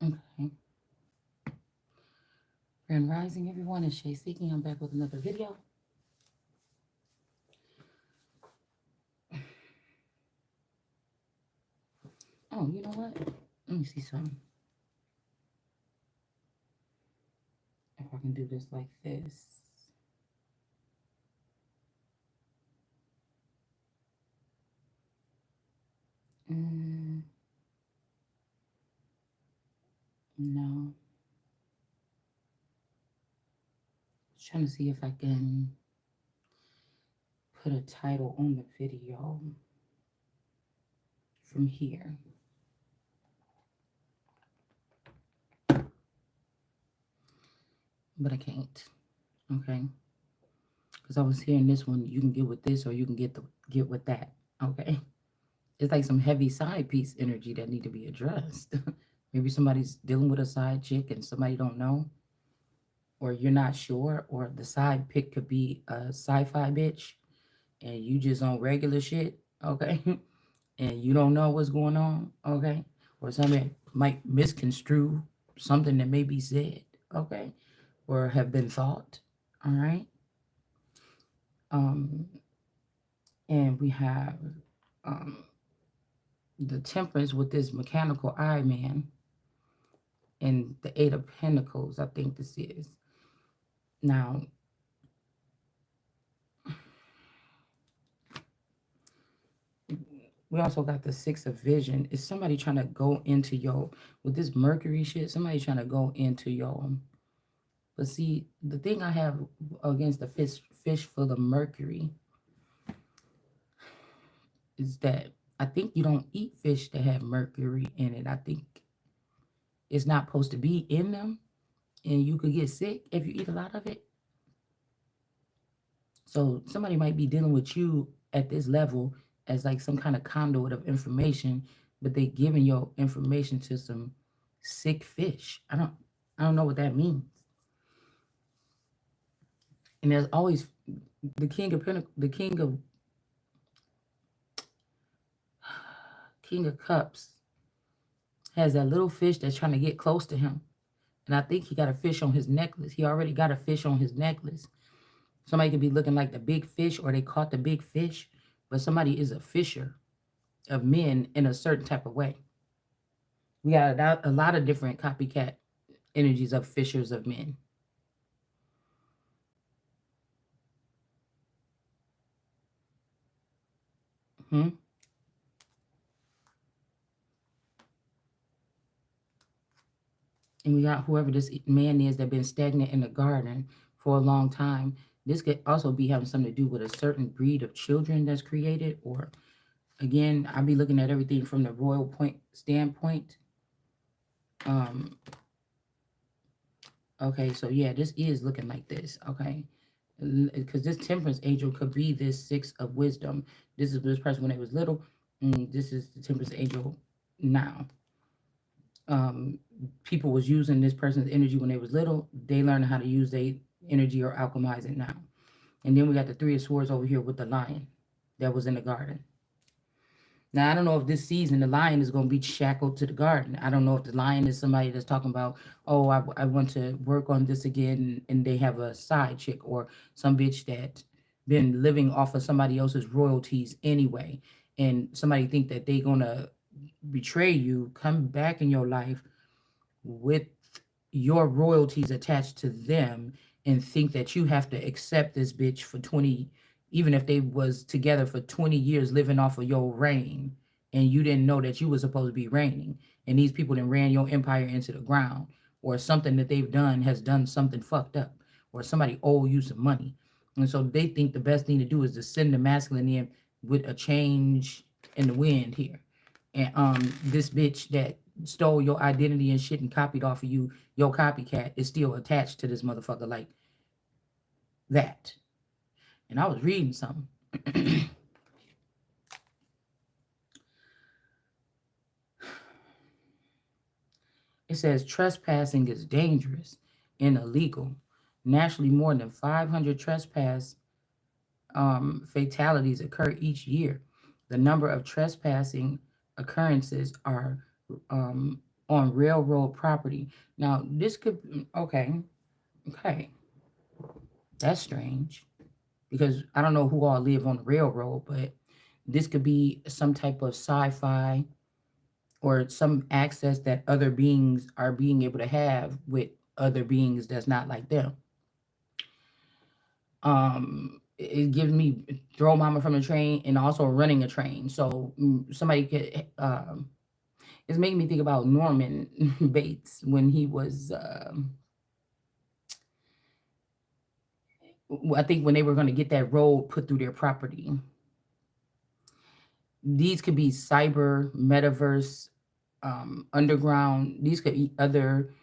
Okay. Grand Rising, everyone. It's Shay Seeking. I'm back with another video. Oh, you know what? Let me see something. If I can do this like this. Mm, no. Just trying to see if I can put a title on the video from here. But I can't. Okay. Because I was hearing this one, you can get with this or you can get with that. Okay. It's like some heavy side piece energy that need to be addressed. Maybe somebody's dealing with a side chick and somebody don't know, or you're not sure, or the side pick could be a sci-fi bitch and you just on regular shit, okay? And you don't know what's going on, okay? Or somebody might misconstrue something that may be said, okay? Or have been thought, all right? Um, and we have um, the Temperance with this mechanical eye man and the Eight of Pentacles, I think this is. Now, we also got the Six of Vision. Is somebody trying to go into your, with this Mercury shit, somebody trying to go into your, but see, the thing I have against the fish full of Mercury is that I think you don't eat fish that have Mercury in it. I think it's not supposed to be in them, and you could get sick if you eat a lot of it. So somebody might be dealing with you at this level as like some kind of conduit of information, but they giving your information to some sick fish. I don't know what that means. And there's always the king of the king of cups has that little fish that's trying to get close to him. And I think he got a fish on his necklace. He already got a fish on his necklace. Somebody could be looking like the big fish or they caught the big fish, but somebody is a fisher of men in a certain type of way. We got a lot of different copycat energies of fishers of men. Hmm? And we got whoever this man is that been stagnant in the garden for a long time. This could also be having something to do with a certain breed of children that's created. Or again, I'll be looking at everything from the royal point standpoint. Um, okay, so yeah, this is looking like this. Okay, because this temperance angel could be this six of wisdom. This is this person when they was little. This is the temperance angel now. um, People was using this person's energy when they was little. They learned how to use their energy or alchemize it now. And then we got the Three of Swords over here with the lion that was in the garden. Now, I don't know if this season the lion is going to be shackled to the garden. I don't know if the lion is somebody that's talking about, oh, I want to work on this again, and they have a side chick or some bitch that been living off of somebody else's royalties anyway, and somebody think that they going to betray you, come back in your life with your royalties attached to them and think that you have to accept this bitch for 20, even if they was together for 20 years living off of your reign and you didn't know that you were supposed to be reigning, and these people then ran your empire into the ground, or something that they've done has done something fucked up, or somebody owe you some money. And so they think the best thing to do is to send the masculine in with a change in the wind here. And this bitch that stole your identity and shit and copied off of you, your copycat is still attached to this motherfucker like that. And I was reading something. It says trespassing is dangerous and illegal. Nationally, more than 500 trespass fatalities occur each year. The number of trespassing occurrences are on railroad property. Now, this could, okay, that's strange because I don't know who all live on the railroad, but this could be some type of sci-fi or some access that other beings are being able to have with other beings that's not like them. It gives me throw mama from the train and also running a train. So somebody could it's making me think about Norman Bates when he was I think when they were going to get that road put through their property. These could be cyber, metaverse, underground. These could be other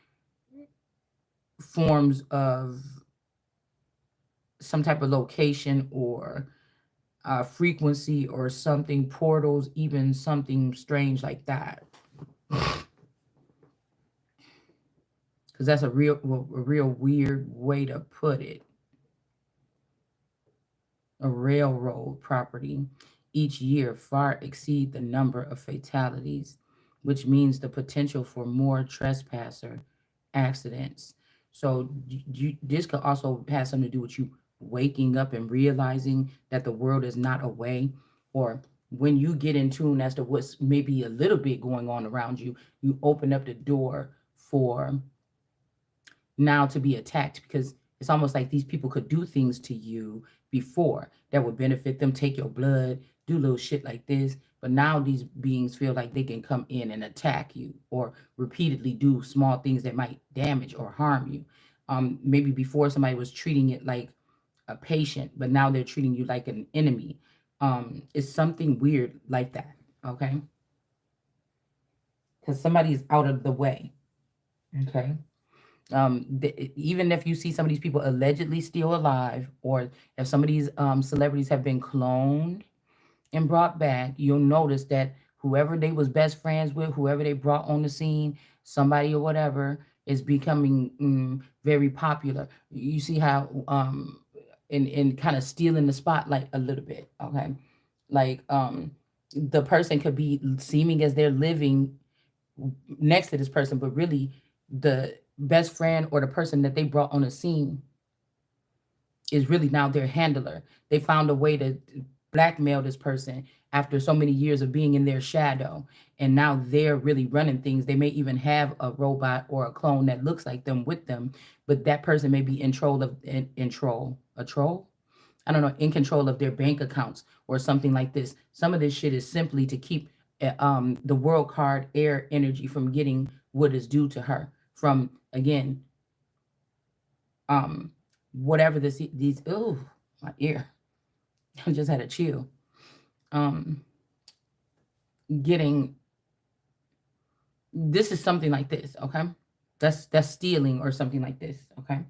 forms of some type of location or frequency or something, portals, even something strange like that. Because that's a real weird way to put it. A railroad property each year far exceed the number of fatalities, which means the potential for more trespasser accidents. So this could also have something to do with you waking up and realizing that the world is not away, or when you get in tune as to what's maybe a little bit going on around you, you open up the door for now to be attacked because it's almost like these people could do things to you before that would benefit them, take your blood, do little shit like this. But now these beings feel like they can come in and attack you or repeatedly do small things that might damage or harm you. Maybe before somebody was treating it like a patient, but now they're treating you like an enemy. It's something weird like that, okay? Because somebody's out of the way, okay? Even if you see some of these people allegedly still alive, or if some of these celebrities have been cloned and brought back, you'll notice that whoever they was best friends with, whoever they brought on the scene, somebody or whatever, is becoming very popular. You see how and kind of stealing the spotlight a little bit, okay? Like the person could be seeming as they're living next to this person, but really the best friend or the person that they brought on the scene is really now their handler. They found a way to blackmail this person after so many years of being in their shadow. And now they're really running things. They may even have a robot or a clone that looks like them with them, but that person may be in control of a troll. I don't know, in control of their bank accounts or something like this. Some of this shit is simply to keep the world card air energy from getting what is due to her. From again, um, whatever these. Oh, my ear! I just had a chill. Um, getting this is something like this. Okay, that's stealing or something like this. Okay,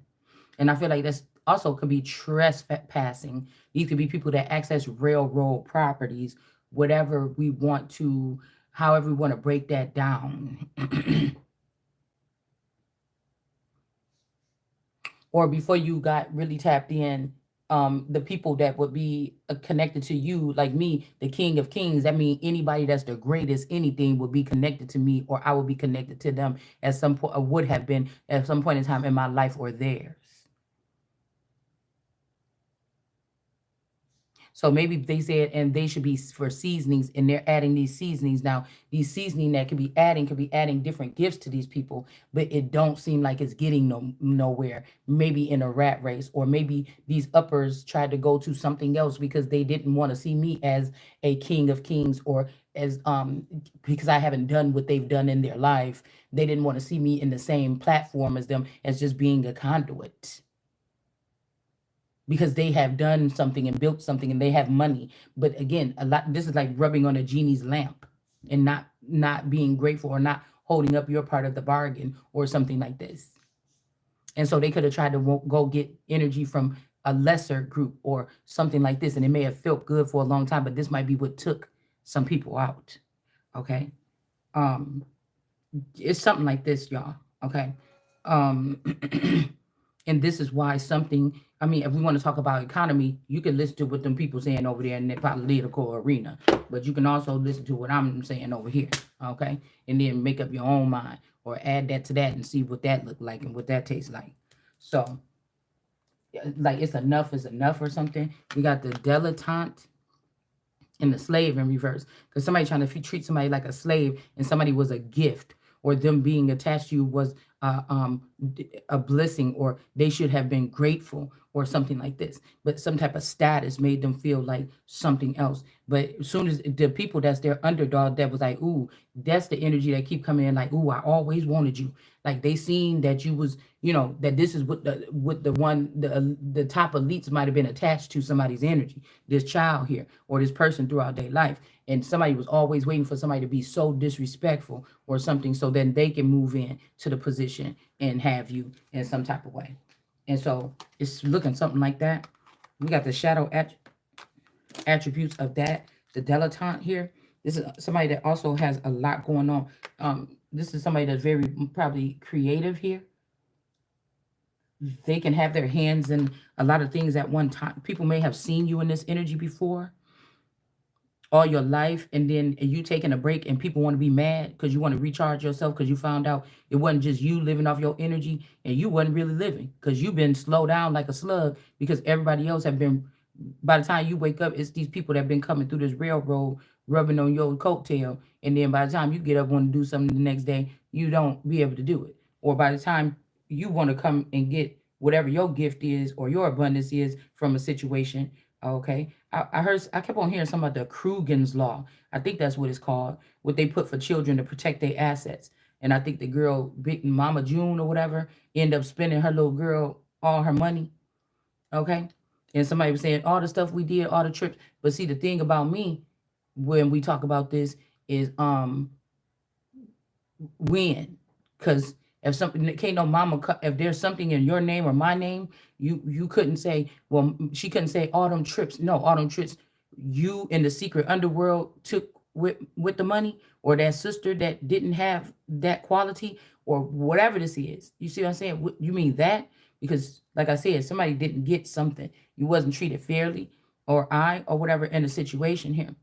and I feel like that's also could be trespassing. These could be people that access railroad properties, whatever we want to, however we want to break that down. Or before you got really tapped in, the people that would be connected to you, like me, the King of Kings. That means anybody that's the greatest anything would be connected to me, or I would be connected to them at some point, or would have been at some point in time in my life or theirs. So maybe they said, and they should be for seasonings, and they're adding these seasonings. Now, these seasoning that could be adding different gifts to these people, but it don't seem like it's getting nowhere. Maybe in a rat race, or maybe these uppers tried to go to something else because they didn't want to see me as a king of kings, or as because I haven't done what they've done in their life. They didn't want to see me in the same platform as them, as just being a conduit because they have done something and built something and they have money. But again, a lot, this is like rubbing on a genie's lamp and not being grateful or not holding up your part of the bargain or something like this. And so they could have tried to go get energy from a lesser group or something like this, and it may have felt good for a long time, but this might be what took some people out. Okay. um it's something like this, y'all. Okay. um And this is why something, I mean, if we want to talk about economy, you can listen to what them people saying over there in the political arena, but you can also listen to what I'm saying over here, okay? And then make up your own mind or add that to that and see what that look like and what that tastes like. So, like it's enough is enough or something. We got the dilettante and the slave in reverse. Because somebody trying to treat somebody like a slave and somebody was a gift, or them being attached to you was a blessing, or they should have been grateful or something like this. But some type of status made them feel like something else. But as soon as the people that's their underdog, that was like, ooh, that's the energy that keep coming in, like, ooh, I always wanted you. Like they seen that you was, that this is what the top elites might have been attached to somebody's energy, this child here or this person throughout their life. And somebody was always waiting for somebody to be so disrespectful or something, so then they can move in to the position and have you in some type of way. And so it's looking something like that. We got the shadow attributes of that, the dilettante here. This is somebody that also has a lot going on. This is somebody that's very probably creative here. They can have their hands in a lot of things at one time. People may have seen you in this energy before all your life, and then you taking a break and people want to be mad because you want to recharge yourself because you found out it wasn't just you living off your energy and you wasn't really living because you've been slowed down like a slug because everybody else have been. By the time you wake up, it's these people that have been coming through this railroad rubbing on your coattail, and then by the time you get up want to do something the next day, you don't be able to do it. Or by the time you want to come and get whatever your gift is or your abundance is from a situation. Okay. I kept on hearing something about the Krugen's law. I think that's what it's called. What they put for children to protect their assets. And I think the girl, Big Mama June or whatever, ended up spending her little girl all her money. Okay. And somebody was saying all the stuff we did, all the trips. But see, the thing about me when we talk about this is when, because if something can't no mama, if there's something in your name or my name, you couldn't say, well, she couldn't say all them trips. No, all them trips you in the secret underworld took with the money, or that sister that didn't have that quality, or whatever this is. You see what I'm saying? You mean that? Because like I said, somebody didn't get something, you wasn't treated fairly, or whatever in the situation here.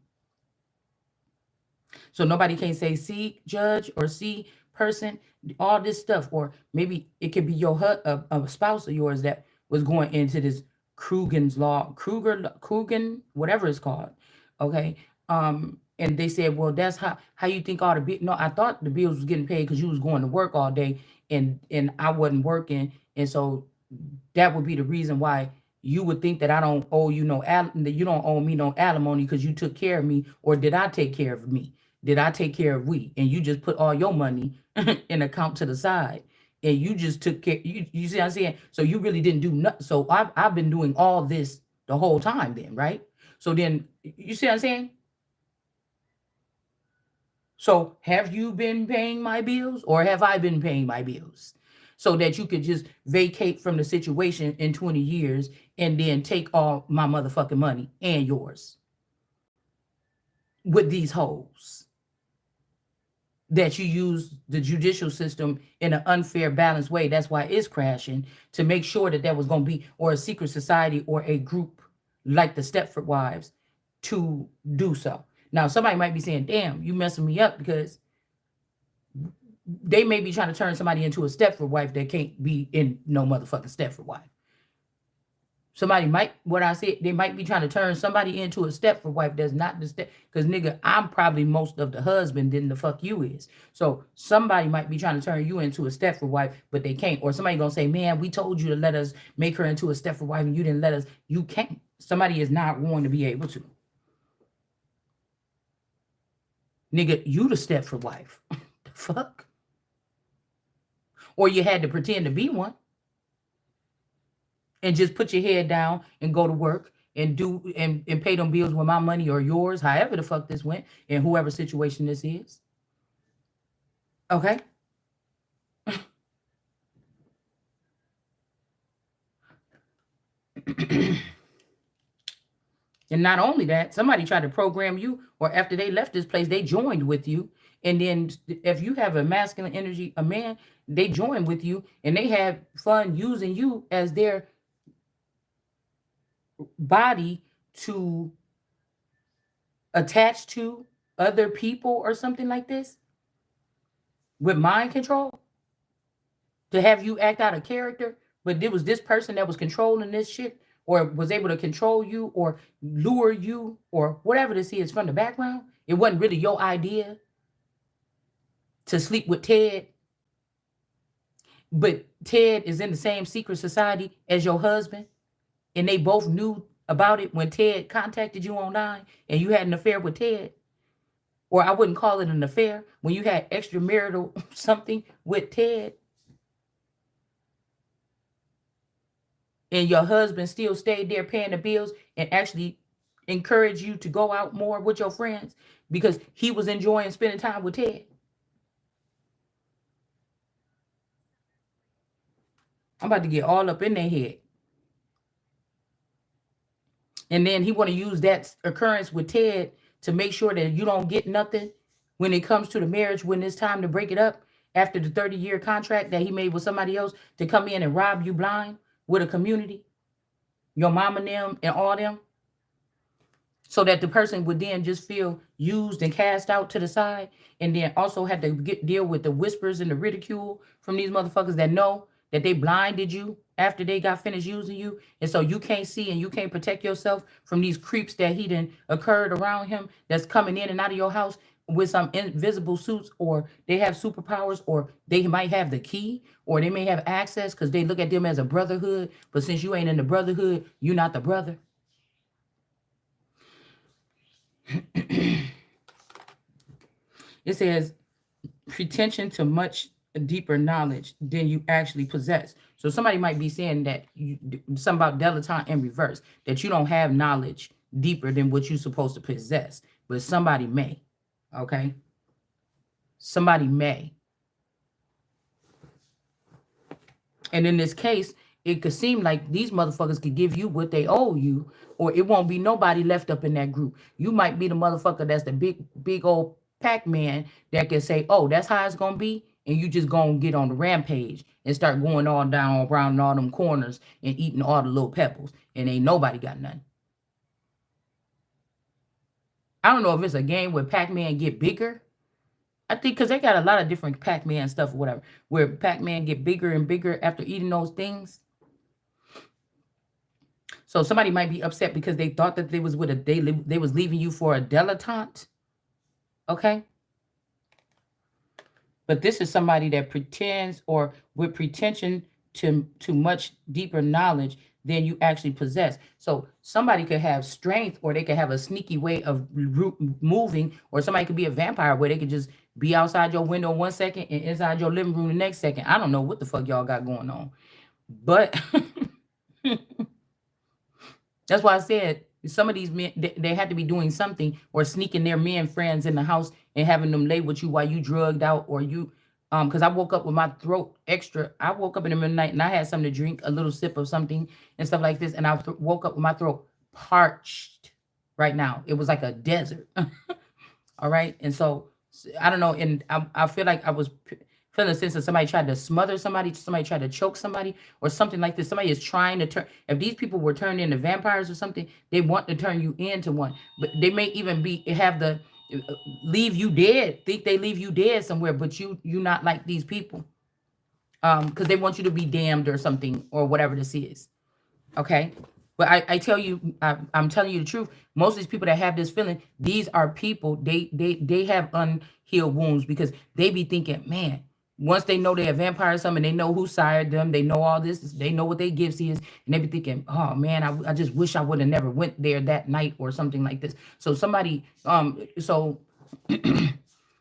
So nobody can say, see, judge, or see, person, all this stuff. Or maybe it could be your a spouse of yours that was going into this Krugen's law, Krugen, whatever it's called. Okay. And they said, well, that's how you think all the no, I thought the bills was getting paid because you was going to work all day and I wasn't working. And so that would be the reason why you would think that I don't owe you that you don't owe me no alimony because you took care of me. Or did I take care of me? Did I take care of we? And you just put all your money in account to the side, and you just took care. You see what I'm saying? So you really didn't do nothing. So I've been doing all this the whole time then, right? So then you see what I'm saying? So have you been paying my bills, or have I been paying my bills? So that you could just vacate from the situation in 20 years and then take all my motherfucking money and yours with these hoes that you use the judicial system in an unfair, balanced way. That's why it's crashing, to make sure that there was going to be, or a secret society or a group like the Stepford Wives to do so. Now, somebody might be saying, damn, you messing me up, because they may be trying to turn somebody into a Stepford wife that can't be in no motherfucking Stepford wife. Somebody might, what I said, they might be trying to turn somebody into a Stepford wife that's not the step. Because nigga, I'm probably most of the husband than the fuck you is. So somebody might be trying to turn you into a Stepford wife, but they can't. Or somebody gonna say, man, we told you to let us make her into a Stepford wife and you didn't let us. You can't. Somebody is not going to be able to. Nigga, you the Stepford wife. The fuck? Or you had to pretend to be one and just put your head down and go to work and do and pay them bills with my money or yours, however the fuck this went, in whoever situation this is. Okay? And not only that, somebody tried to program you, or after they left this place, they joined with you And then if you have a masculine energy, a man, they join with you and they have fun using you as their body to attach to other people or something like this with mind control to have you act out of character. But it was this person that was controlling this shit or was able to control you or lure you or whatever this is from the background. It wasn't really your idea to sleep with Ted, but Ted is in the same secret society as your husband, and they both knew about it when Ted contacted you online and you had an affair with Ted. Or I wouldn't call it an affair when you had extramarital something with Ted, and your husband still stayed there paying the bills and actually encouraged you to go out more with your friends because he was enjoying spending time with Ted. I'm about to get all up in their head. And then he want to use that occurrence with Ted to make sure that you don't get nothing when it comes to the marriage, when it's time to break it up after the 30-year contract that he made with somebody else to come in and rob you blind with a community, your mom and them and all them, so that the person would then just feel used and cast out to the side, and then also have to deal with the whispers and the ridicule from these motherfuckers that know that they blinded you after they got finished using you, and so you can't see and you can't protect yourself from these creeps that he done occurred around him that's coming in and out of your house with some invisible suits, or they have superpowers, or they might have the key, or they may have access because they look at them as a brotherhood, but since you ain't in the brotherhood, you're not the brother. It says pretension to much deeper knowledge than you actually possess. So somebody might be saying that something about dilettante in reverse, that you don't have knowledge deeper than what you're supposed to possess, but somebody may. Okay, somebody may. And in this case, it could seem like these motherfuckers could give you what they owe you, or it won't be nobody left up in that group. You might be the motherfucker that's the big old Pac-Man that can say, oh, that's how it's gonna be, and you just gonna get on the rampage and start going all down around all them corners and eating all the little pebbles, and ain't nobody got nothing. I don't know if it's a game where Pac-Man get bigger. I think because they got a lot of different Pac-Man stuff or whatever, where Pac-Man get bigger and bigger after eating those things. So somebody might be upset because they thought that they was with they was leaving you for a dilettante. Okay. But this is somebody that pretends or with pretension to much deeper knowledge than you actually possess. So somebody could have strength, or they could have a sneaky way of moving, or somebody could be a vampire where they could just be outside your window 1 second and inside your living room the next second. I don't know what the fuck y'all got going on. But that's why I said some of these men, they had to be doing something or sneaking their men friends in the house and having them lay with you while you drugged out, or you, because I woke up with my throat extra. I woke up in the middle of the night and I had something to drink, a little sip of something and stuff like this. And I woke up with my throat parched right now. It was like a desert. All right. And so I don't know. And I feel like I was feeling a sense that somebody tried to smother somebody tried to choke somebody, or something like this. Somebody is trying to turn. If these people were turned into vampires or something, they want to turn you into one. But they may even have the leave you dead. Think they leave you dead somewhere, but you not like these people, because they want you to be damned or something or whatever this is. Okay. But I tell you, I'm telling you the truth. Most of these people that have this feeling, these are people, they have unhealed wounds, because they be thinking, man, once they know they're a vampire or something, they know who sired them, they know all this, they know what their gifts is, and they be thinking, oh man, I just wish I would have never went there that night or something like this. So somebody,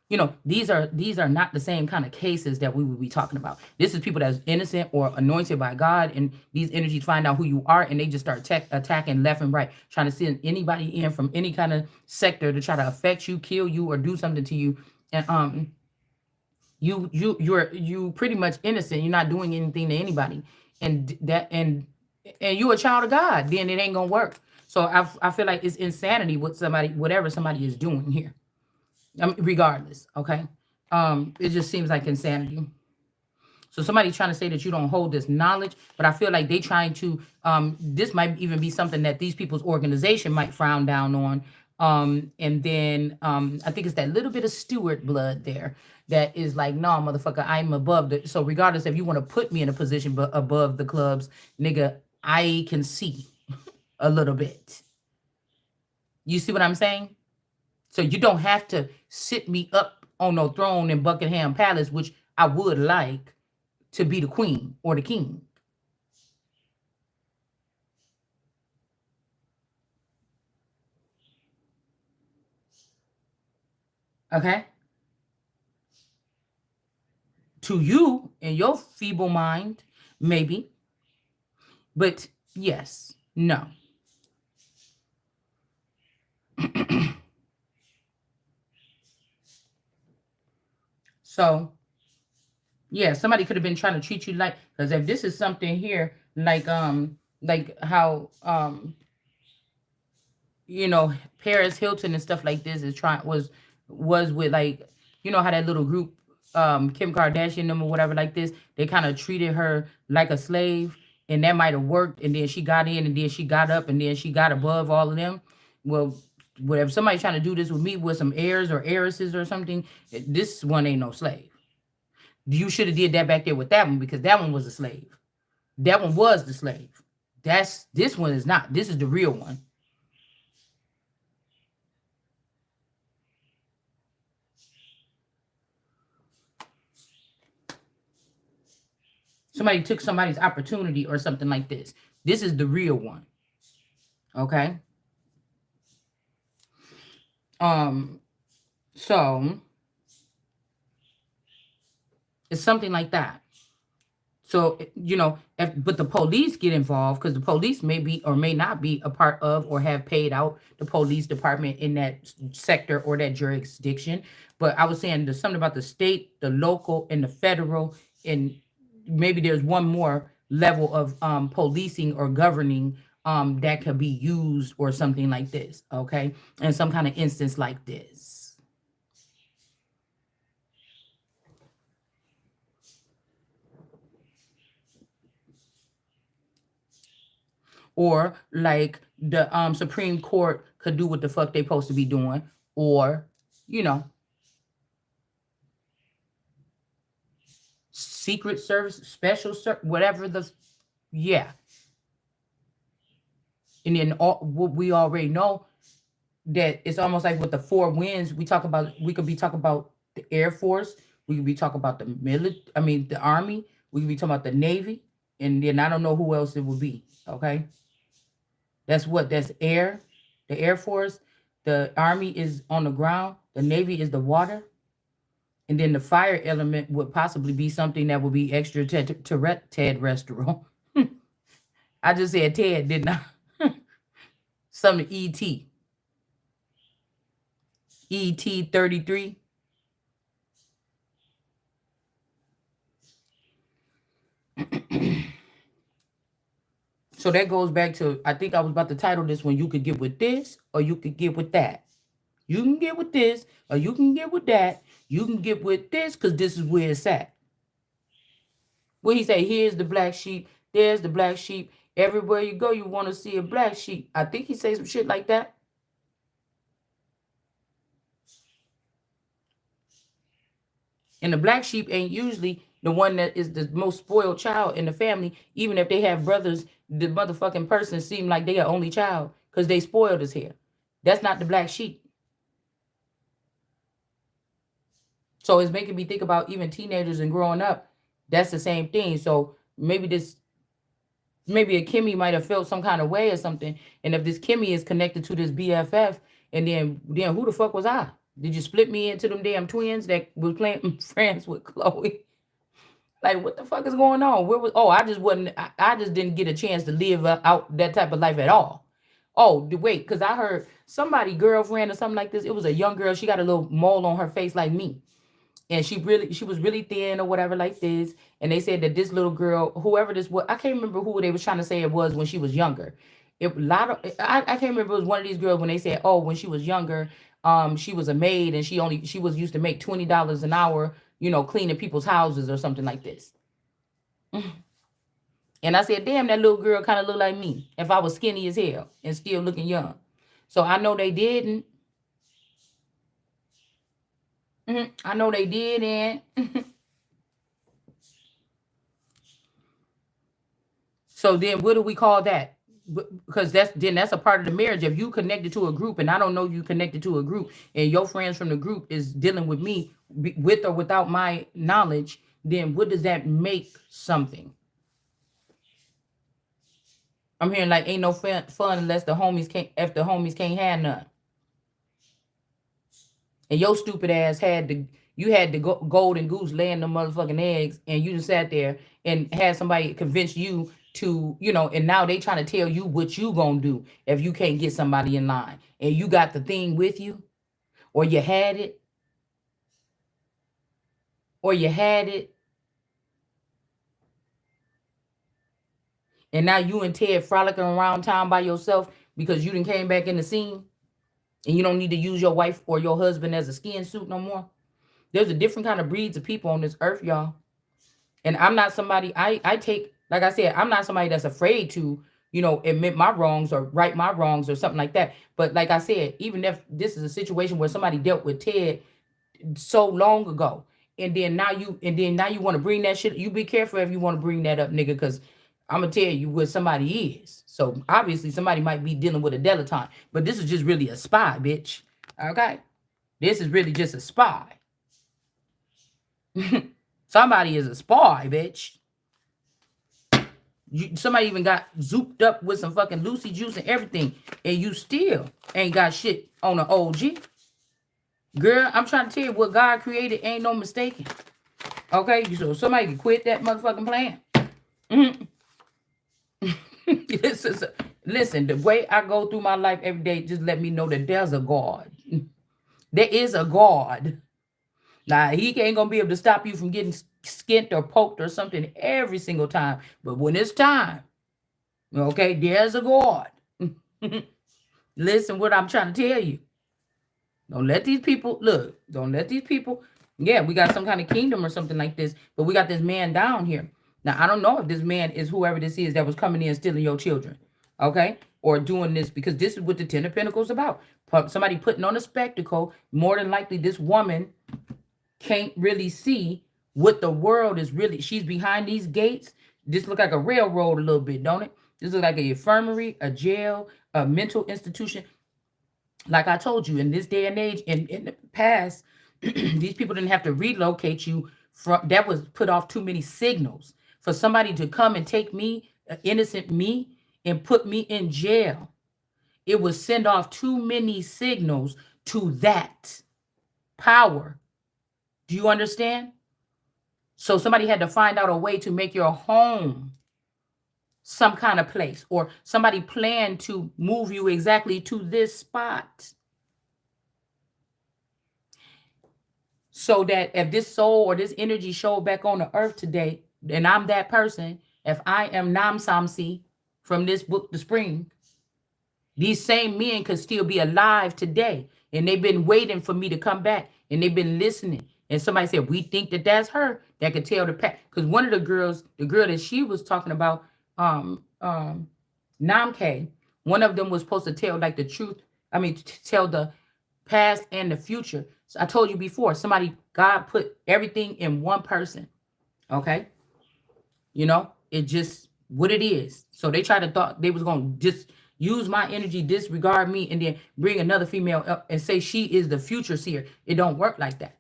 you know, these are not the same kind of cases that we would be talking about. This is people that's innocent or anointed by God, and these energies find out who you are, and they just start attacking left and right, trying to send anybody in from any kind of sector to try to affect you, kill you, or do something to you. And you're pretty much innocent. You're not doing anything to anybody, and you're a child of God. Then it ain't gonna work. So I feel like it's insanity what whatever somebody is doing here. Regardless, okay? It just seems like insanity. So somebody trying to say that you don't hold this knowledge, but I feel like they trying to. This might even be something that these people's organization might frown down on. And then I think it's that little bit of steward blood there that is like, no, motherfucker, I'm above the. So regardless if you want to put me in a position but above the clubs, nigga, I can see a little bit. You see what I'm saying? So you don't have to sit me up on no throne in Buckingham Palace, which I would like to be the queen or the king. Okay? To you, in your feeble mind, maybe. But yes, no. So yeah, somebody could have been trying to treat you like, because if this is something here, like how Paris Hilton and stuff like this is trying was with, like, how that little group, Kim Kardashian them or whatever like this, they kind of treated her like a slave, and that might have worked, and then she got in, and then she got up, and then she got above all of them. Well, whatever, somebody trying to do this with me with some heirs or heiresses or something, this one ain't no slave. You should have did that back there with that one, because that one was a slave. That one was the slave. This one is not. This is the real one. Somebody took somebody's opportunity or something like this. This is the real one. Okay. Um, so it's something like that. So, but the police get involved, because the police may be or may not be a part of or have paid out the police department in that sector or that jurisdiction. But I was saying there's something about the state, the local, and the federal, and maybe there's one more level of policing or governing that could be used or something like this. Okay. In some kind of instance like this. Or like the Supreme Court could do what the fuck they supposed to be doing, or you know, Secret Service, whatever the, yeah. And then what we already know, that it's almost like with the four winds we talk about. We could be talking about the Air Force. We could be talking about the the Army. We could be talking about the Navy, and then I don't know who else it would be. Okay, that's air, the Air Force. The Army is on the ground. The Navy is the water, and then the fire element would possibly be something that would be extra Ted restaurant. I just said Ted, didn't I? Something ET 33. So that goes back to, I think I was about to title this one, you could get with this or you could get with that. You can get with this or you can get with that. You can get with this because this is where it's at. What he say, here's the black sheep, there's the black sheep. Everywhere you go, you want to see a black sheep. I think he says some shit like that. And the black sheep ain't usually the one that is the most spoiled child in the family. Even if they have brothers, the motherfucking person seem like they are only child because they spoiled as hell. That's not the black sheep. So it's making me think about even teenagers and growing up. That's the same thing. So maybe a Kimmy might have felt some kind of way or something. And if this Kimmy is connected to this BFF, and then who the fuck was I? Did you split me into them damn twins that was playing friends with Chloe? Like, what the fuck is going on? Where was? Oh, I just wasn't. I just didn't get a chance to live out that type of life at all. Oh, wait, because I heard somebody girlfriend or something like this. It was a young girl. She got a little mole on her face like me, and she was really thin or whatever like this. And they said that this little girl, whoever this was, I can't remember who they was trying to say it was when she was younger. I can't remember, it was one of these girls when they said, oh, when she was younger, she was a maid and she was used to make $20 an hour, cleaning people's houses or something like this. And I said, damn, that little girl kind of looked like me if I was skinny as hell and still looking young. So I know they didn't. I know they didn't. So then what do we call that? Because that's a part of the marriage. If you connected to a group and I don't know you connected to a group and your friends from the group is dealing with me with or without my knowledge, then what does that make something? I'm hearing like ain't no fun unless the homies can't, if the homies can't have none. And your stupid ass you had the golden goose laying the motherfucking eggs, and you just sat there and had somebody convince you to, and now they trying to tell you what you gonna do if you can't get somebody in line. And you got the thing with you, or you had it, and now you and Ted frolicking around town by yourself because you done came back in the scene, and you don't need to use your wife or your husband as a skin suit no more. There's a different kind of breeds of people on this earth, y'all. And I'm not somebody, I take, like I said, I'm not somebody that's afraid to, admit my wrongs or right my wrongs or something like that. But like I said, even if this is a situation where somebody dealt with Ted so long ago, and then now you want to bring that shit, you be careful if you want to bring that up, nigga, because I'm gonna tell you what somebody is. So obviously somebody might be dealing with a dilettante, but this is just really a spy, bitch. Okay? This is really just a spy. Somebody is a spy, bitch. Somebody even got zooped up with some fucking Lucy juice and everything, and you still ain't got shit on an OG. Girl, I'm trying to tell you, what God created ain't no mistaking. Okay? So somebody can quit that motherfucking plan. Listen, the way I go through my life every day, just let me know that there's a God. There is a God. Now, he ain't going to be able to stop you from getting skint or poked or something every single time. But when it's time, okay, there's a God. Listen what I'm trying to tell you. Don't let these people, yeah, we got some kind of kingdom or something like this, but we got this man down here. Now, I don't know if this man is whoever this is that was coming in stealing your children, okay, or doing this, because this is what the 10 of Pentacles about. Somebody putting on a spectacle. More than likely, this woman can't really see what the world is really. She's behind these gates. This look like a railroad a little bit, don't it? This look like an infirmary, a jail, a mental institution. Like I told you, in this day and age, in the past, these people didn't have to relocate you from. That was put off too many signals for somebody to come and take me, innocent me, and put me in jail. It would send off too many signals to that power. Do you understand? So somebody had to find out a way to make your home some kind of place, or somebody planned to move you exactly to this spot. So that if this soul or this energy showed back on the earth today, and I'm that person, if I am Nam Samsi from this book, The Spring, these same men could still be alive today. And they've been waiting for me to come back, and they've been listening. And somebody said, we think that that's her that could tell the past. Because one of the girls, the girl that she was talking about, Namke, one of them was supposed to tell like the truth. I mean, tell the past and the future. So I told you before, God put everything in one person. Okay. It just what it is. So they tried to thought they was going to just use my energy, disregard me, and then bring another female up and say she is the future seer. It don't work like that.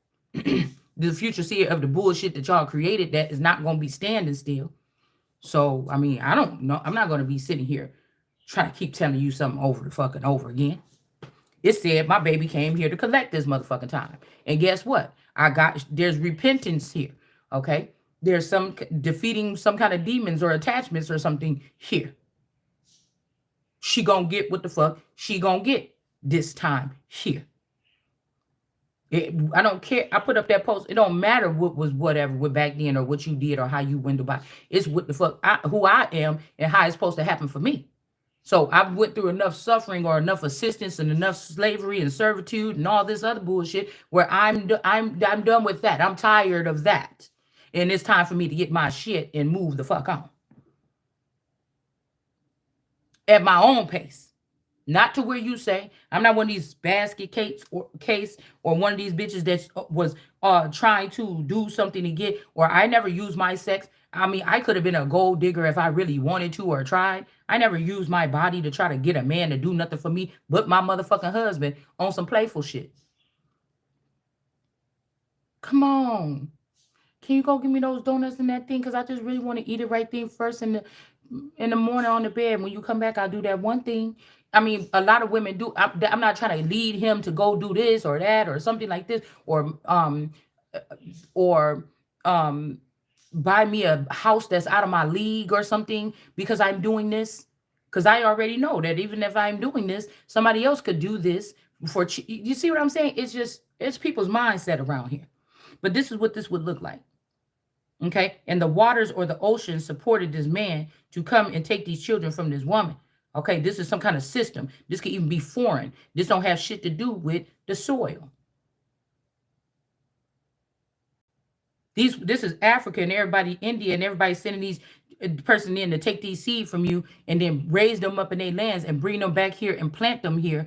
The future seer of the bullshit that y'all created that is not going to be standing still. So, I mean, I don't know. I'm not going to be sitting here trying to keep telling you something over again. It said my baby came here to collect this motherfucking time. And guess what? There's repentance here. Okay. There's some defeating some kind of demons or attachments or something here. She gonna get what the fuck she gonna get this time here. I don't care. I put up that post. It don't matter what was whatever with back then or what you did or how you went about. It's what the fuck who I am and how it's supposed to happen for me. So I went through enough suffering or enough assistance and enough slavery and servitude and all this other bullshit where I'm done with that. I'm tired of that. And it's time for me to get my shit and move the fuck on at my own pace. Not to where you say. I'm not one of these basket case or one of these bitches that was trying to do something to get, or I never used my sex. I mean, I could have been a gold digger if I really wanted to or tried. I never used my body to try to get a man to do nothing for me but my motherfucking husband on some playful shit. Come on. Can you go give me those donuts and that thing? Because I just really want to eat it right then first in the morning on the bed. When you come back, I'll do that one thing. I mean, a lot of women do. I'm not trying to lead him to go do this or that or something like this or buy me a house that's out of my league or something because I'm doing this. Because I already know that even if I'm doing this, somebody else could do this for. You see what I'm saying? It's people's mindset around here. But this is what this would look like. Okay. And the waters or the ocean supported this man to come and take these children from this woman. Okay. This is some kind of system. This could even be foreign. This don't have shit to do with the soil. This is Africa and everybody, India, and everybody sending these person in to take these seed from you and then raise them up in their lands and bring them back here and plant them here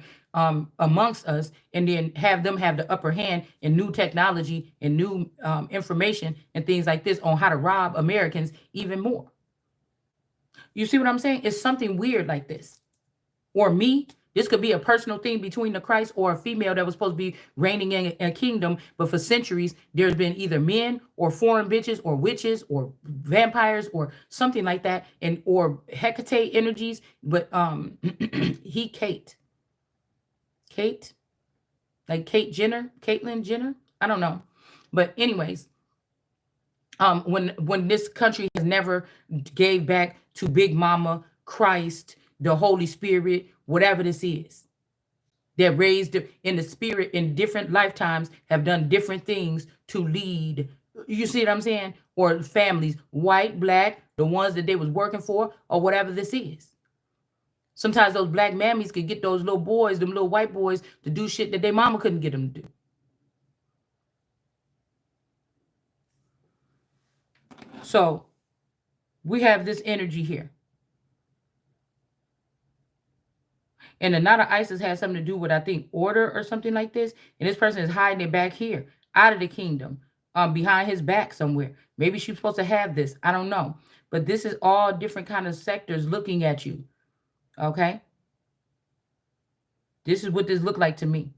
amongst us, and then have them have the upper hand in new technology and new information and things like this on how to rob Americans even more. You see what I'm saying? It's something weird like this. Or me. This could be a personal thing between the Christ or a female that was supposed to be reigning in a kingdom. But for centuries, there's been either men or foreign bitches or witches or vampires or something like that, and or Hecate energies. But Kate, like Caitlyn Jenner. I don't know, but anyways, when this country has never gave back to Big Mama, Christ, the Holy Spirit, whatever this is, that raised in the spirit in different lifetimes have done different things to lead. You see what I'm saying? Or families, white, black, the ones that they was working for, or whatever this is. Sometimes those black mammies could get those little boys, them little white boys, to do shit that their mama couldn't get them to do. So we have this energy here. And the Knot of Isis has something to do with, I think, order or something like this. And this person is hiding it back here, out of the kingdom, behind his back somewhere. Maybe she's supposed to have this. I don't know. But this is all different kind of sectors looking at you. Okay? This is what this looked like to me.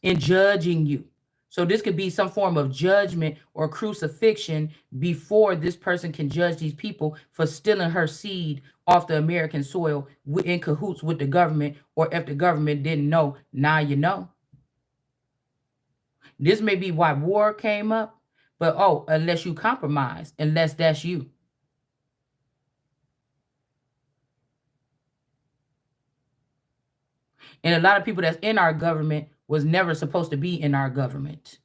And judging you. So this could be some form of judgment or crucifixion before this person can judge these people for stealing her seed off the American soil in cahoots with the government, or if the government didn't know, now you know. This may be why war came up, but unless you compromise, unless that's you. And a lot of people that's in our government was never supposed to be in our government.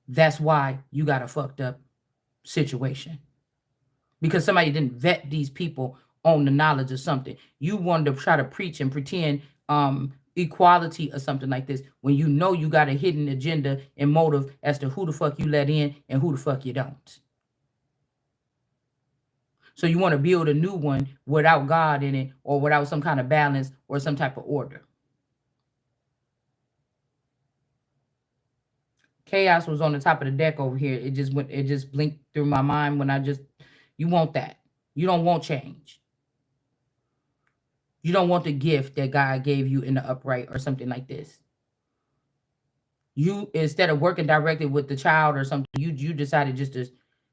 That's why you got a fucked up situation. Because somebody didn't vet these people on the knowledge of something. You wanted to try to preach and pretend equality or something like this when you know you got a hidden agenda and motive as to who the fuck you let in and who the fuck you don't. So you want to build a new one without God in it, or without some kind of balance or some type of order. Chaos was on the top of the deck over here. It just blinked through my mind when you want that. You don't want change. You don't want the gift that God gave you in the upright or something like this. You, instead of working directly with the child or something, you decided just to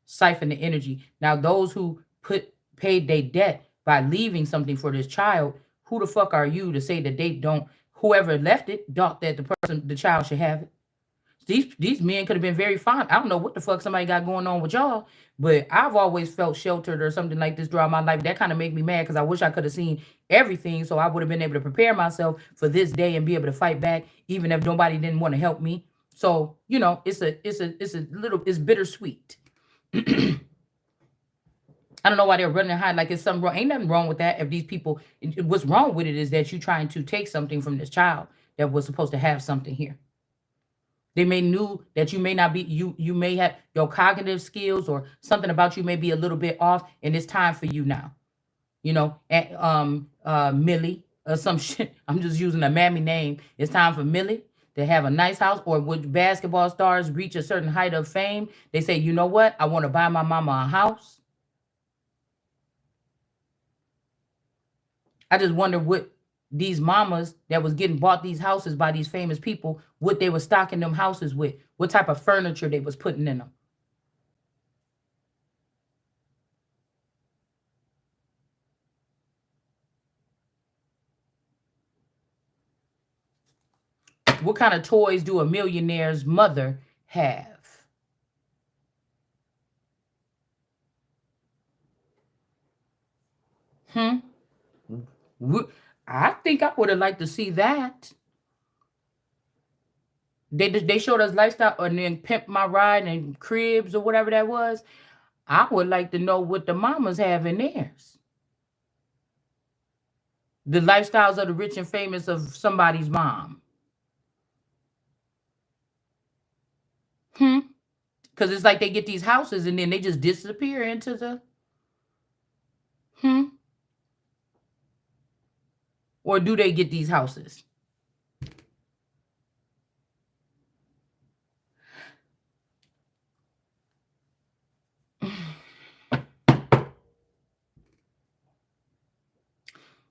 siphon the energy. Now, those who paid their debt by leaving something for this child, who the fuck are you to say that they don't, whoever left it, thought that the child should have it? These men could have been very fine. I don't know what the fuck somebody got going on with y'all, but I've always felt sheltered or something like this throughout my life. That kind of make me mad because I wish I could have seen everything, so I would have been able to prepare myself for this day and be able to fight back, even if nobody didn't want to help me. So it's bittersweet. I don't know why they're running and hiding like it's something wrong. Ain't nothing wrong with that. If these people, what's wrong with it is that you're trying to take something from this child that was supposed to have something here. They may knew that you may not be you may have your cognitive skills or something about you may be a little bit off, and it's time for you now. You know, and Millie or some shit. I'm just using a mammy name. It's time for Millie to have a nice house, or would basketball stars reach a certain height of fame? They say, you know what? I want to buy my mama a house. I just wonder what these mamas that was getting bought these houses by these famous people, what they were stocking them houses with, what type of furniture they was putting in them. What kind of toys do a millionaire's mother have? Hmm. I think I would have liked to see that. They showed us lifestyle and then pimp my ride and cribs or whatever that was. I would like to know what the mamas have in theirs. The lifestyles of the rich and famous of somebody's mom. Hmm. Because it's like they get these houses and then they just disappear into the hmm. Or do they get these houses?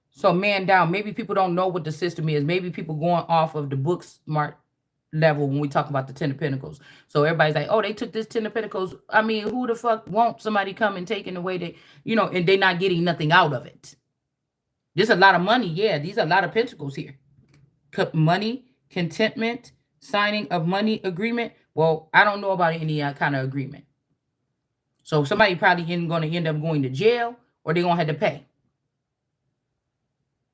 So man down. Maybe people don't know what the system is. Maybe people going off of the book smart level when we talk about the Ten of Pentacles. So everybody's like, oh, they took this Ten of Pentacles. I mean, who the fuck won't somebody come and taking away they, and they not getting nothing out of it. There's a lot of money. Yeah, these are a lot of pentacles here. Money, contentment, signing of money agreement. Well, I don't know about any kind of agreement. So somebody probably isn't going to end up going to jail or they're going to have to pay.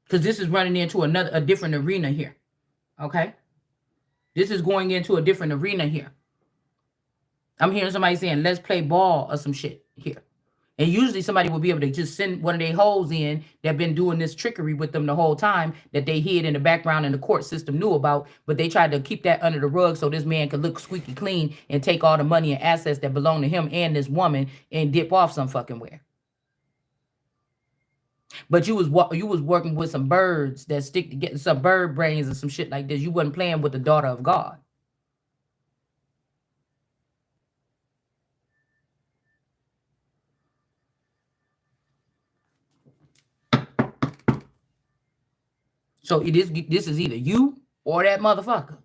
Because this is running into a different arena here. Okay? This is going into a different arena here. I'm hearing somebody saying, let's play ball or some shit here. And usually somebody will be able to just send one of their hoes in that been doing this trickery with them the whole time that they hid in the background and the court system knew about, but they tried to keep that under the rug so this man could look squeaky clean and take all the money and assets that belong to him and this woman and dip off some fucking where. But you was working with some birds that stick to getting some bird brains and some shit like this. You wasn't playing with the daughter of God. So this is either you or that motherfucker.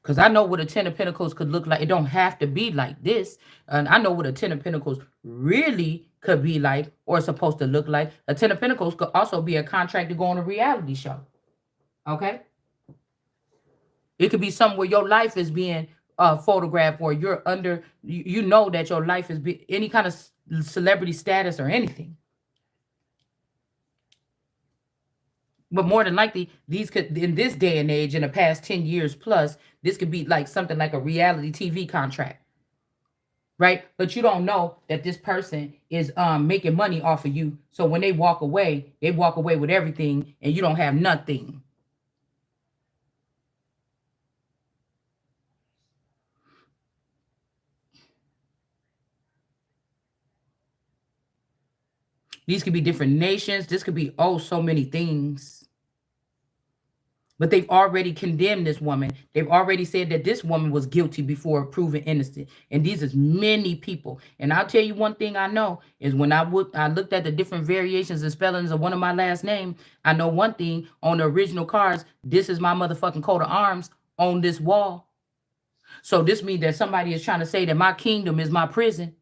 Because I know what a Ten of Pentacles could look like. It don't have to be like this. And I know what a Ten of Pentacles really could be like or supposed to look like. A Ten of Pentacles could also be a contract to go on a reality show. Okay? It could be somewhere your life is being photographed or you're under, you know that your life is any kind of celebrity status or anything. But more than likely, these could, in this day and age, in the past 10 years plus, this could be like something like a reality TV contract. Right? But you don't know that this person is making money off of you. So when they walk away with everything and you don't have nothing. These could be different nations. This could be, so many things. But they've already condemned this woman. They've already said that this woman was guilty before proven innocent. And these is many people. And I'll tell you one thing I know is when I looked at the different variations and spellings of one of my last name, I know one thing on the original cards, this is my motherfucking coat of arms on this wall. So this means that somebody is trying to say that my kingdom is my prison.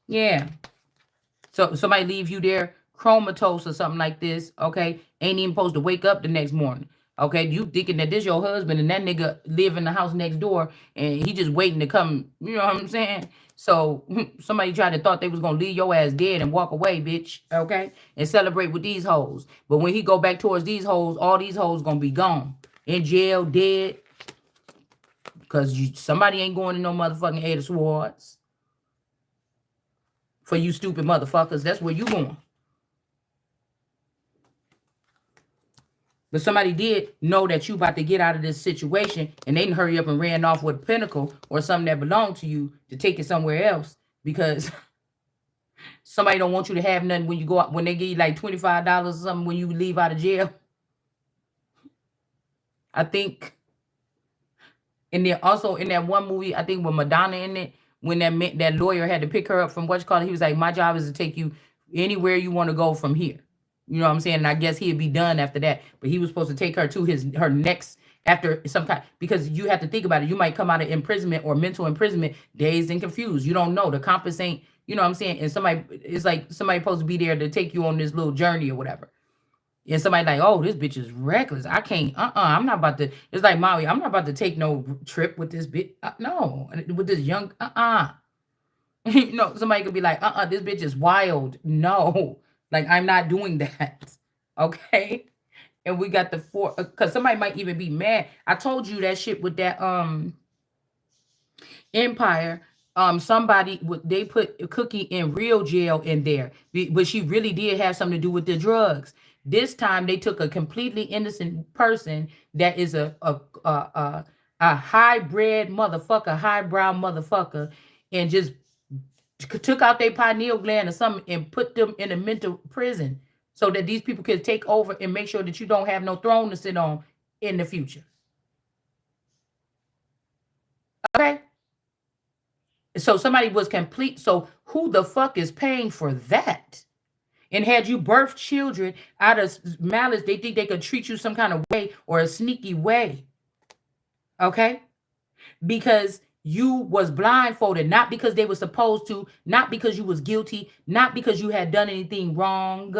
Yeah. So somebody leave you there comatose or something like this, okay? Ain't even supposed to wake up the next morning. Okay, you thinking that this your husband and that nigga live in the house next door and he just waiting to come, you know what I'm saying? So somebody tried to thought they was gonna leave your ass dead and walk away, bitch, okay? And celebrate with these hoes. But when he go back towards these hoes, all these hoes gonna be gone. In jail, dead, because somebody ain't going to no motherfucking Ada Swords. For you stupid motherfuckers, that's where you going. But somebody did know that you about to get out of this situation and they didn't hurry up and ran off with Pinnacle or something that belonged to you to take it somewhere else because somebody don't want you to have nothing when you go out, when they give you like $25 or something when you leave out of jail. I think and then also in that one movie, I think with Madonna in it, when that lawyer had to pick her up from what's called, he was like, my job is to take you anywhere you want to go from here. You know what I'm saying? And I guess he'd be done after that. But he was supposed to take her to her next after some kind, because you have to think about it. You might come out of imprisonment or mental imprisonment dazed and confused. You don't know. The compass ain't, you know what I'm saying? And somebody, it's like somebody supposed to be there to take you on this little journey or whatever. And somebody like, oh, this bitch is reckless. I can't, I'm not about to, it's like Maui, I'm not about to take no trip with this bitch. No, with this young, You know, somebody could be like, this bitch is wild. No, like I'm not doing that. Okay. And we got the four, because somebody might even be mad. I told you that shit with that, Empire, somebody they put Cookie in real jail in there, but she really did have something to do with the drugs. This time they took a completely innocent person that is a hybrid motherfucker, highbrow motherfucker, and just took out their pineal gland or something and put them in a mental prison so that these people could take over and make sure that you don't have no throne to sit on in the future. Okay. So somebody was complete. So who the fuck is paying for that? And had you birthed children out of malice, they think they could treat you some kind of way or a sneaky way. Okay? Because you was blindfolded, not because they were supposed to, not because you was guilty, not because you had done anything wrong.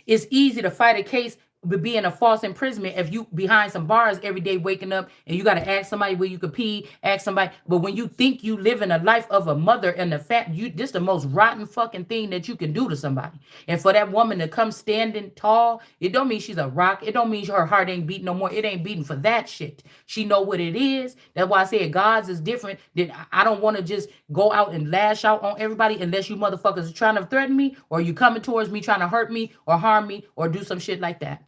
It's easy to fight a case with being a false imprisonment if you behind some bars every day waking up and you got to ask somebody where you could pee, ask somebody. But when you think you live in a life of a mother and the fact this the most rotten fucking thing that you can do to somebody. And for that woman to come standing tall, it don't mean she's a rock. It don't mean her heart ain't beating no more. It ain't beating for that shit. She know what it is. That's why I said God's is different. Then I don't want to just go out and lash out on everybody unless you motherfuckers are trying to threaten me or you coming towards me trying to hurt me or harm me or do some shit like that.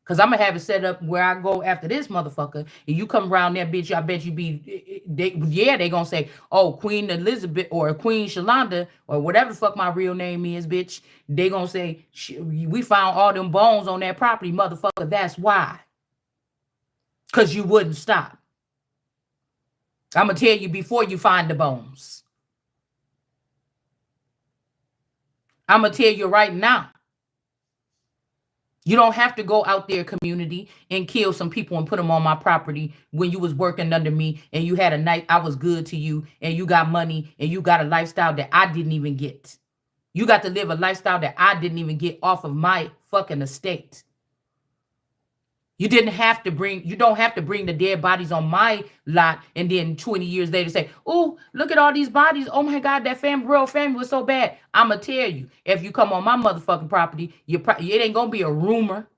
Cause I'm gonna have it set up where I go after this motherfucker, and you come around that bitch. I bet you they gonna say, oh, Queen Elizabeth or Queen Shalonda or whatever the fuck my real name is, bitch. They gonna say we found all them bones on that property, motherfucker. That's why. Cause you wouldn't stop. I'm gonna tell you before you find the bones. I'm gonna tell you right now. You don't have to go out there, community, and kill some people and put them on my property when you was working under me and you had a night. I was good to you and you got money and you got a lifestyle that I didn't even get. You got to live a lifestyle that I didn't even get off of my fucking estate. You don't have to bring the dead bodies on my lot and then 20 years later say, oh, look at all these bodies. Oh my God, that royal family was so bad. I'ma tell you, if you come on my motherfucking property, it ain't gonna be a rumor.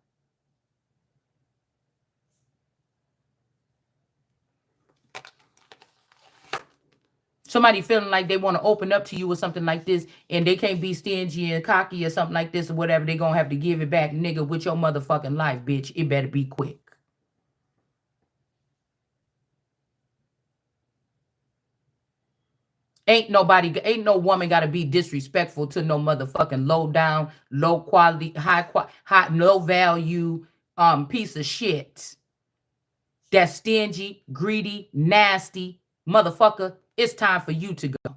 Somebody feeling like they want to open up to you or something like this, and they can't be stingy and cocky or something like this or whatever, they gonna have to give it back, nigga, with your motherfucking life, bitch. It better be quick. Ain't no woman gotta be disrespectful to no motherfucking low down, low quality, high, no value, piece of shit. That's stingy, greedy, nasty motherfucker. It's time for you to go.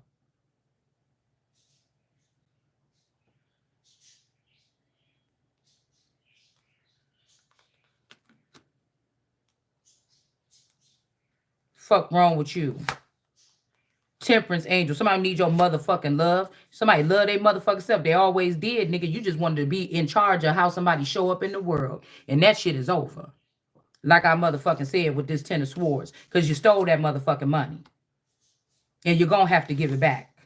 Fuck wrong with you? Temperance angel. Somebody need your motherfucking love. Somebody love their motherfucking self. They always did, nigga. You just wanted to be in charge of how somebody show up in the world. And that shit is over. Like I motherfucking said with this Ten of Swords. Because you stole that motherfucking money. And you're going to have to give it back.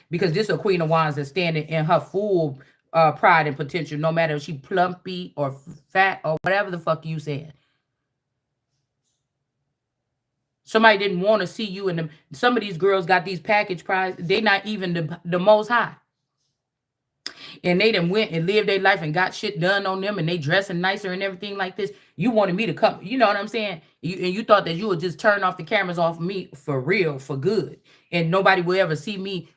Because this is a Queen of Wands that's standing in her full pride and potential. No matter if she plumpy or fat or whatever the fuck you said. Somebody didn't want to see you in them. Some of these girls got these package prizes. They not even the most high. And they done went and lived their life and got shit done on them and they dressing nicer and everything like this. You wanted me to come. You know what I'm saying? And you thought that you would just turn off the cameras off me for real, for good. And nobody will ever see me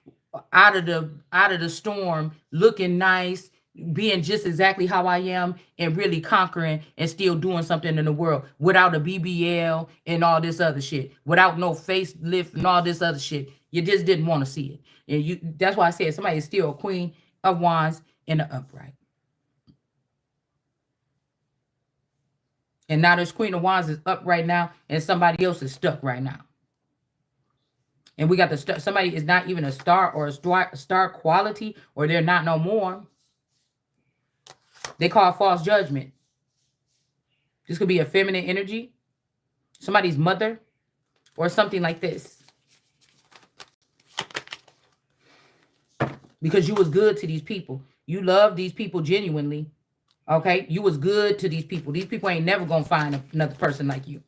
out of the storm looking nice, being just exactly how I am and really conquering and still doing something in the world without a BBL and all this other shit, without no facelift and all this other shit. You just didn't want to see it. And that's why I said somebody is still a Queen of Wands in the upright. And now this Queen of Wands is up right now and somebody else is stuck right now. And we got the somebody is not even a star or a star quality, or they're not no more. They call false judgment. This could be a feminine energy, somebody's mother, or something like this. Because you was good to these people. You love these people genuinely. Okay? You was good to these people. These people ain't never going to find another person like you.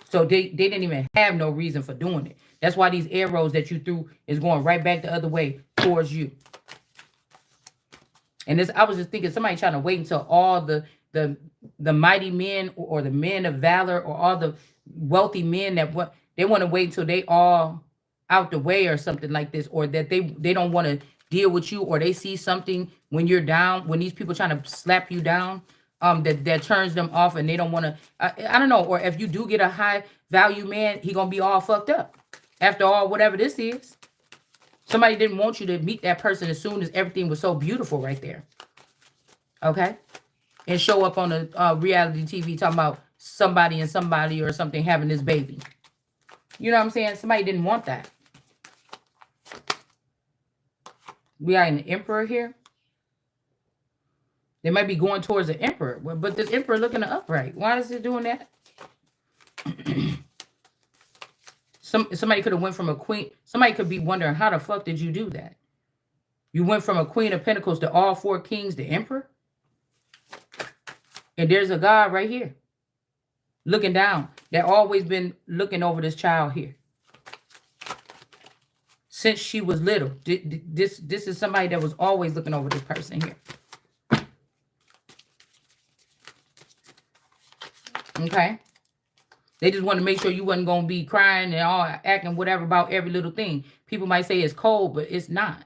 So they didn't even have no reason for doing it. That's why these arrows that you threw is going right back the other way towards you. And this, I was just thinking somebody trying to wait until all the mighty men or the men of valor or all the wealthy men that they want to wait until they all out the way or something like this, or that they don't want to deal with you, or they see something when you're down, when these people trying to slap you down, that turns them off and they don't want to, I don't know, or if you do get a high value man, he gonna be all fucked up after all whatever this is. Somebody didn't want you to meet that person as soon as everything was so beautiful right there. Okay? And show up on a reality TV talking about somebody and somebody or something having this baby. You know what I'm saying? Somebody didn't want that. We are an emperor here. They might be going towards the emperor. But this emperor looking upright. Why is it doing that? Somebody could have went from a queen. Somebody could be wondering, how the fuck did you do that? You went from a Queen of Pentacles to all four kings, the emperor. And there's a God right here. Looking down. That always been looking over this child here. Since she was little. This is somebody that was always looking over this person here. Okay? They just want to make sure you wasn't going to be crying and all acting whatever about every little thing. People might say it's cold, but it's not.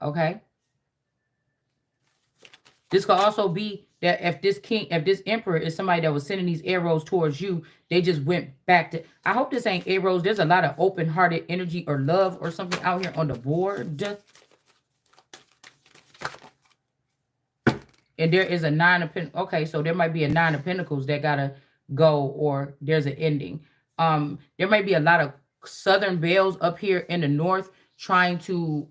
Okay? This could also be that if this emperor is somebody that was sending these arrows towards you, they just went back to, I hope this ain't arrows. There's a lot of open-hearted energy or love or something out here on the board. And there is a 9 of Pentacles. Okay, so there might be a 9 of Pentacles that gotta go, or there's an ending. There might be a lot of Southern Belles up here in the North trying to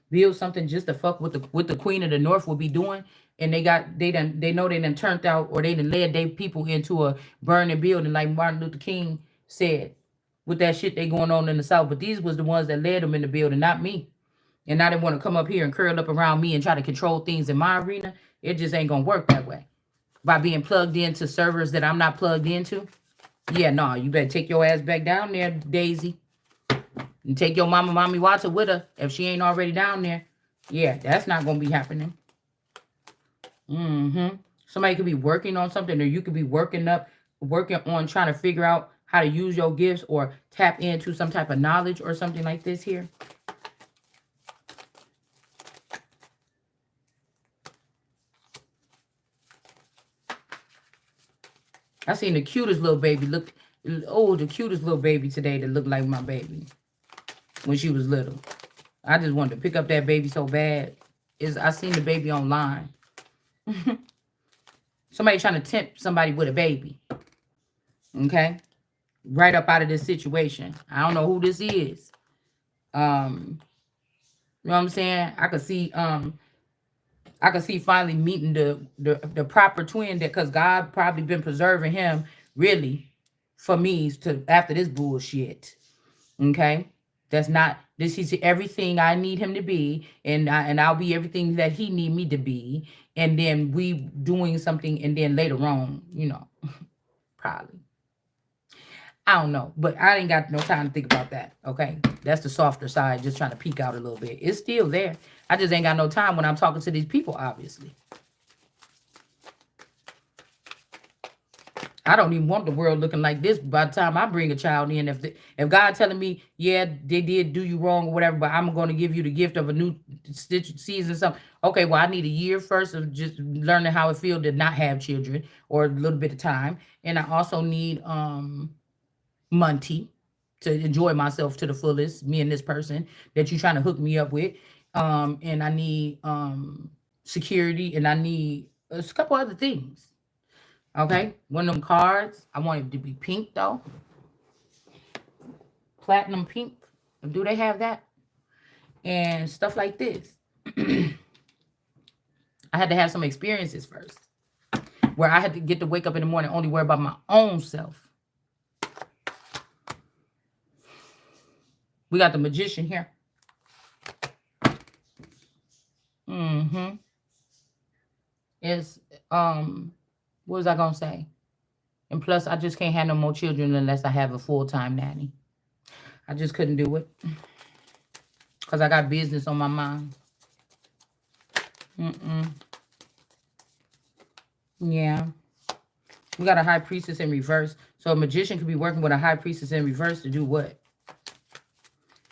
build something just to fuck with the Queen of the North will be doing. And they know they done turned out, or they done led their people into a burning building like Martin Luther King said with that shit they going on in the South. But these was the ones that led them in the building, not me. And now they want to come up here and curl up around me and try to control things in my arena. It just ain't going to work that way. By being plugged into servers that I'm not plugged into. Yeah, no, you better take your ass back down there, Daisy. And take your Mommy Watson with her if she ain't already down there. Yeah, that's not going to be happening. Somebody could be working on something, or you could be working on trying to figure out how to use your gifts or tap into some type of knowledge or something like this here. I seen the cutest little baby the cutest little baby today that looked like my baby when she was little. I just wanted to pick up that baby so bad. I seen the baby online. Somebody trying to tempt somebody with a baby. Okay? right up out of this situation. I don't know who this is. You know what I'm saying? I could see finally meeting the proper twin, that because God probably been preserving him really for me to after this bullshit. Okay. That's not this. He's everything I need him to be, and I'll be everything that he need me to be. And then we doing something, and then later on, probably. I don't know, but I ain't got no time to think about that. Okay, that's the softer side, just trying to peek out a little bit. It's still there. I just ain't got no time when I'm talking to these people. Obviously, I don't even want the world looking like this by the time I bring a child in. If God telling me, yeah, they did do you wrong or whatever, but I'm going to give you the gift of a new season, something. Okay, well, I need a year first of just learning how it feels to not have children, or a little bit of time, and I also need money to enjoy myself to the fullest. Me and this person that you're trying to hook me up with, and I need security, and I need a couple other things. Okay, one of them cards, I want it to be pink though, platinum pink. Do they have that? And stuff like this. I had to have some experiences first, where I had to get to wake up in the morning only worry about my own self. We got the Magician here. It's what was I gonna say? And plus, I just can't have no more children unless I have a full-time nanny. I just couldn't do it because I got business on my mind. Yeah. We got a high priestess in reverse. So a magician could be working with a high priestess in reverse to do what?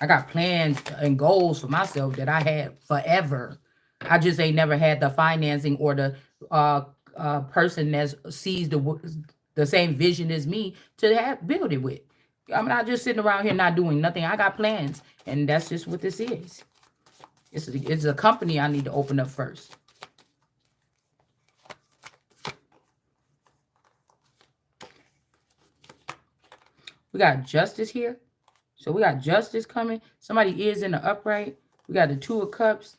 I got plans and goals for myself that I had forever. I just ain't never had the financing or the person that sees the same vision as me to build it with. I'm not just sitting around here not doing nothing. I got plans, and that's just what this is. It's a company I need to open up first. We got justice here. So we got justice coming. Somebody is in the upright. We got the Two of Cups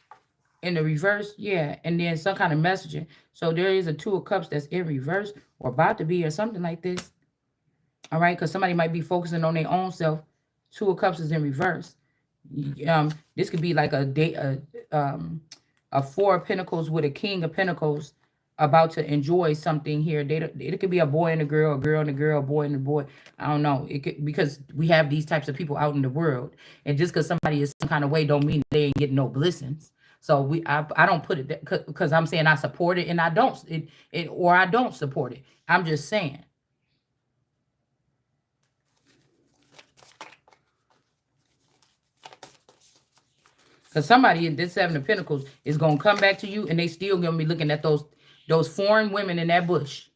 in the reverse. Yeah. And then some kind of messaging. So there is a Two of Cups that's in reverse or about to be or something like this. All right. Because somebody might be focusing on their own self. Two of Cups is in reverse. This could be like a Four of Pentacles with a King of Pentacles about to enjoy something here. It could be a boy and a girl and a girl, a boy and a boy. I don't know. It could, because we have these types of people out in the world, and just because somebody is some kind of way don't mean they ain't getting no blessings. So I don't put it because I'm saying I support it, and I don't or I don't support it. I'm just saying. Because somebody in this Seven of Pentacles is going to come back to you, and they still going to be looking at those foreign women in that bush.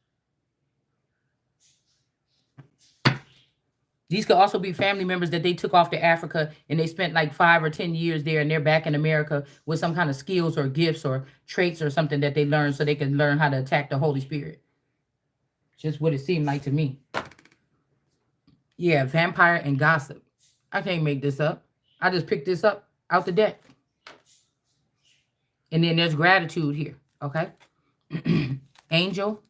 These could also be family members that they took off to Africa, and they spent like 5 or 10 years there, and they're back in America with some kind of skills or gifts or traits or something that they learned so they can learn how to attack the Holy Spirit. Just what it seemed like to me. Yeah, vampire and gossip. I can't make this up. I just picked this up out the deck. And then there's gratitude here, okay? Angel.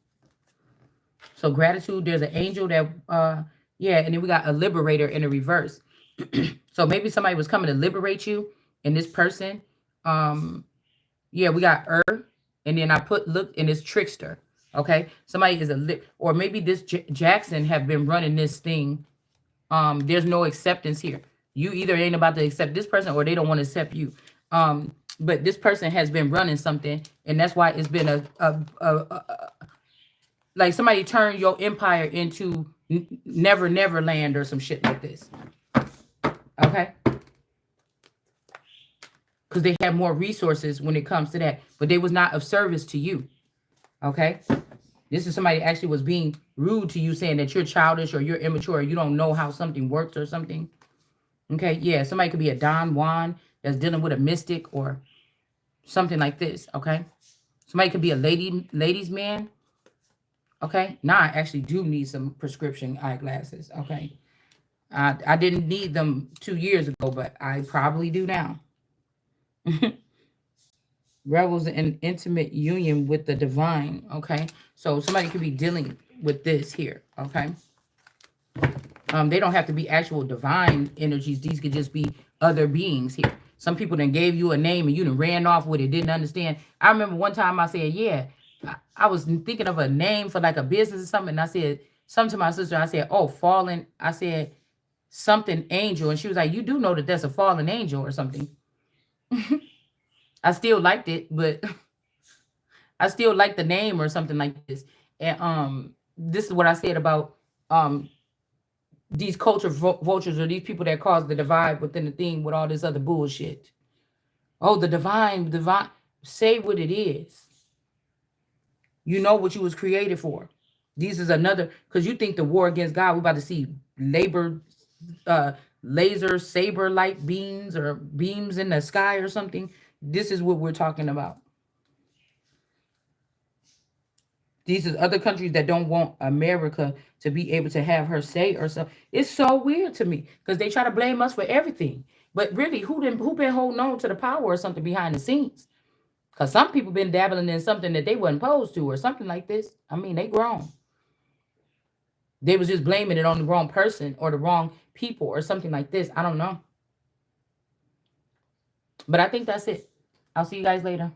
So gratitude, there's an angel that, yeah, and then we got a liberator in the reverse. So maybe somebody was coming to liberate you, and this person, yeah, we got and then I look, and it's trickster, okay? Somebody is or maybe this Jackson have been running this thing. There's no acceptance here. You either ain't about to accept this person or they don't want to accept you. But this person has been running something, and that's why it's been like somebody turned your empire into never land or some shit like this. Okay? Because they have more resources when it comes to that, but they was not of service to you. Okay? This is somebody actually was being rude to you, saying that you're childish or you're immature or you don't know how something works or something. Okay, yeah, somebody could be a Don Juan that's dealing with a mystic or something like this, okay? Somebody could be a ladies man, Okay. Now I actually do need some prescription eyeglasses. Okay. I didn't need them 2 years ago, but I probably do now. Revels in intimate union with the divine. Okay. So somebody could be dealing with this here. Okay. They don't have to be actual divine energies. These could just be other beings here. Some people then gave you a name and you done ran off with it, didn't understand. I remember one time I said, yeah, I was thinking of a name for like a business or something. And I said something to my sister. I said, oh, fallen. I said something angel. And she was like, you do know that that's a fallen angel or something. I still liked it, but I still like the name or something like this. And this is what I said about um these culture vultures or these people that cause the divide within the thing with all this other bullshit. Oh, the divine. Say what it is. You know what you was created for. This is another because you think the war against God. We about to see labor, uh, laser saber light beams or beams in the sky or something. This is what we're talking about. These are other countries that don't want America to be able to have her say or so. It's so weird to me because they try to blame us for everything. But really, who been holding on to the power or something behind the scenes? Because some people been dabbling in something that they wasn't supposed to or something like this. I mean, they grown. They was just blaming it on the wrong person or the wrong people or something like this. I don't know. But I think that's it. I'll see you guys later.